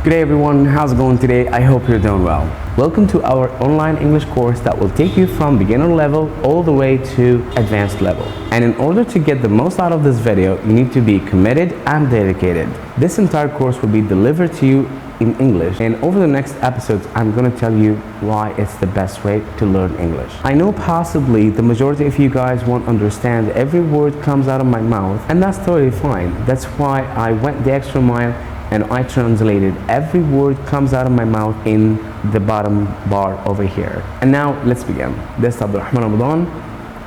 Good day everyone, how's it going today? I hope you're doing well. Welcome to our online English course that will take you from beginner level all the way to advanced level. And in order to get the most out of this video, you need to be committed and dedicated. This entire course will be delivered to you in English, and over the next episodes I'm going to tell you why it's the best way to learn English. I know possibly the majority of you guys won't understand every word comes out of my mouth, and that's totally fine. That's why I went the extra mile and I translated every word comes out of my mouth in the bottom bar over here. And now let's begin. This is Abdalrahman Ramadan,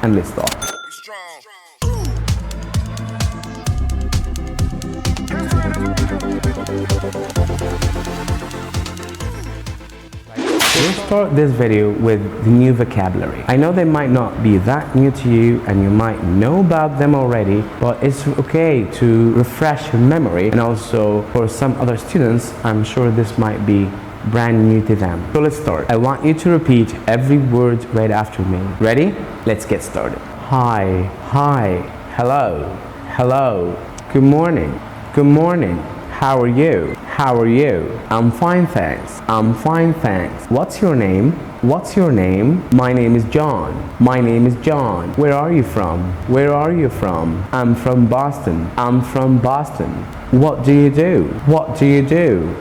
and let's start. We'll start this video with the new vocabulary. I know they might not be that new to you and you might know about them already, but it's okay to refresh your memory, and also for some other students, I'm sure this might be brand new to them. So let's start. I want you to repeat every word right after me. Ready? Let's get started. Hi, hi, hello, hello, good morning, good morning. How are you? How are you? I'm fine, thanks. I'm fine, thanks. What's your name? What's your name? My name is John. My name is John. Where are you from? Where are you from? I'm from Boston. I'm from Boston. What do you do? What do you do?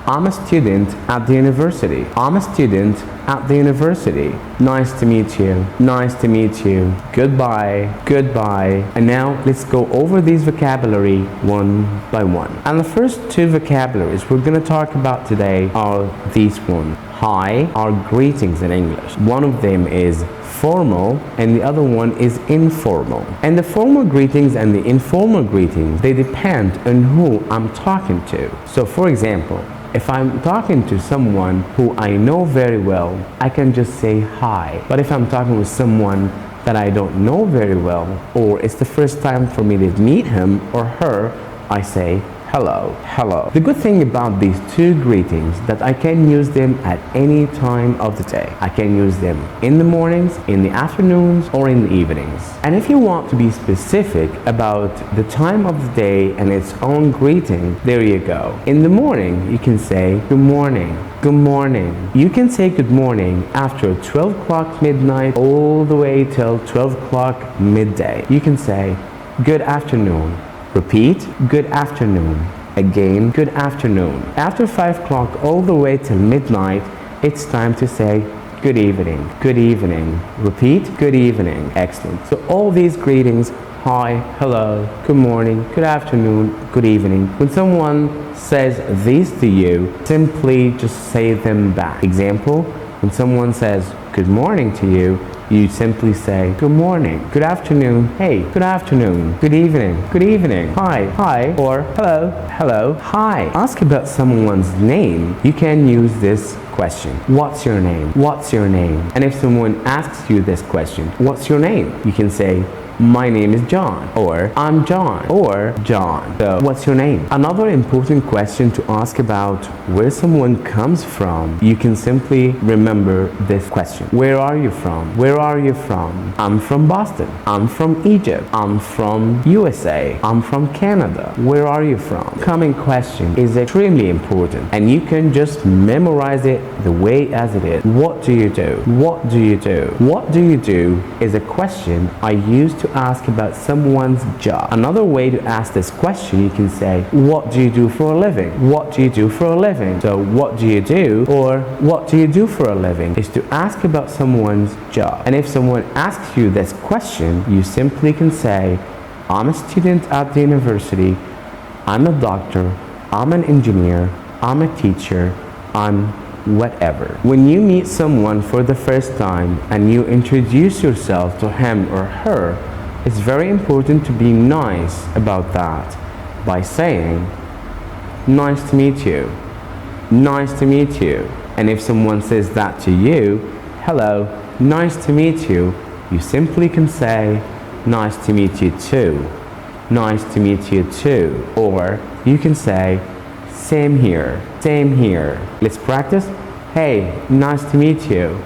I'm a student at the university. I'm a student at the university. Nice to meet you. Nice to meet you. Goodbye. Goodbye. And now let's go over these vocabulary one by one. And the first two vocabularies we're going to talk about today are these ones. Hi are greetings in English. One of them is formal and the other one is informal. And the formal greetings and the informal greetings, they depend on who I'm talking to. So for example, if I'm talking to someone who I know very well, I can just say hi. But if I'm talking with someone that I don't know very well, or it's the first time for me to meet him or her, I say hello, hello. The good thing about these two greetings that I can use them at any time of the day. I can use them in the mornings, in the afternoons, or in the evenings. And if you want to be specific about the time of the day and its own greeting, there you go. In the morning, you can say good morning. Good morning. You can say good morning after 12 o'clock midnight all the way till 12 o'clock midday. You can say good afternoon. Repeat, good afternoon. Again, good afternoon. After 5 o'clock all the way till midnight, it's time to say good evening. Good evening. Repeat, good evening. Excellent. So all these greetings, hi, hello, good morning, good afternoon, good evening. When someone says these to you, simply just say them back. Example, when someone says good morning to you, you simply say good morning, good afternoon, hey, good afternoon, good evening, hi, hi, or hello, hello, hi. Ask about someone's name. You can use this question. What's your name? What's your name? And if someone asks you this question, what's your name? You can say, my name is John, or I'm John, or John. So what's your name? Another important question to ask about where someone comes from, you can simply remember this question. Where are you from? Where are you from? I'm from Boston. I'm from Egypt. I'm from USA. I'm from Canada. Where are you from? Coming question is extremely important, and you can just memorize it the way as it is. What do you do? What do you do? What do you do is a question I use to ask about someone's job. Another way to ask this question, you can say, what do you do for a living? What do you do for a living? So what do you do, or what do you do for a living, is to ask about someone's job. And if someone asks you this question, you simply can say, I'm a student at the university, I'm a doctor, I'm an engineer, I'm a teacher, I'm whatever. When you meet someone for the first time and you introduce yourself to him or her, it's very important to be nice about that by saying, nice to meet you. Nice to meet you. And if someone says that to you, hello, nice to meet you, you simply can say, nice to meet you too. Nice to meet you too. Or you can say, same here, same here. Let's practice. Hey, nice to meet you.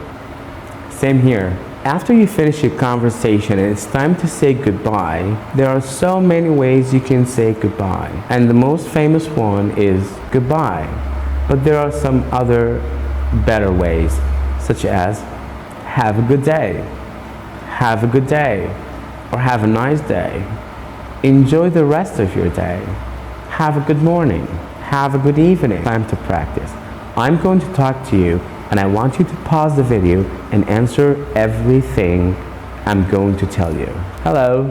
Same here. After you finish your conversation and it's time to say goodbye, there are so many ways you can say goodbye. And the most famous one is goodbye. But there are some other better ways, such as have a good day, have a good day, or have a nice day. Enjoy the rest of your day. Have a good morning, have a good evening. Time to practice. I'm going to talk to you and I want you to pause the video and answer everything I'm going to tell you. Hello,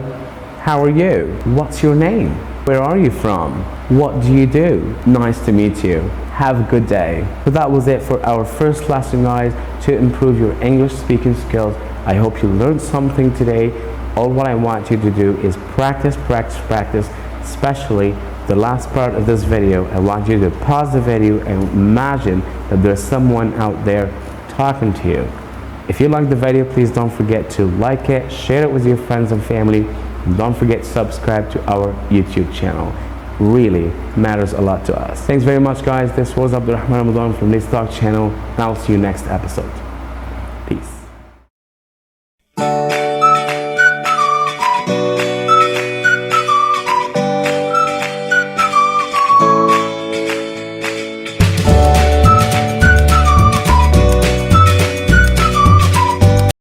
how are you? What's your name? Where are you from? What do you do? Nice to meet you. Have a good day. So that was it for our first lesson, guys, to improve your English speaking skills. I hope you learned something today. All what I want you to do is practice, practice, practice, especially the last part of this video. I want you to pause the video and imagine that there's someone out there talking to you. If you like the video, please don't forget to like it, share it with your friends and family, and don't forget to subscribe to our YouTube channel. Really matters a lot to us. Thanks very much, guys. This was Abdulrahman Ramadan from the Stalk channel, and I'll see you next episode. Peace.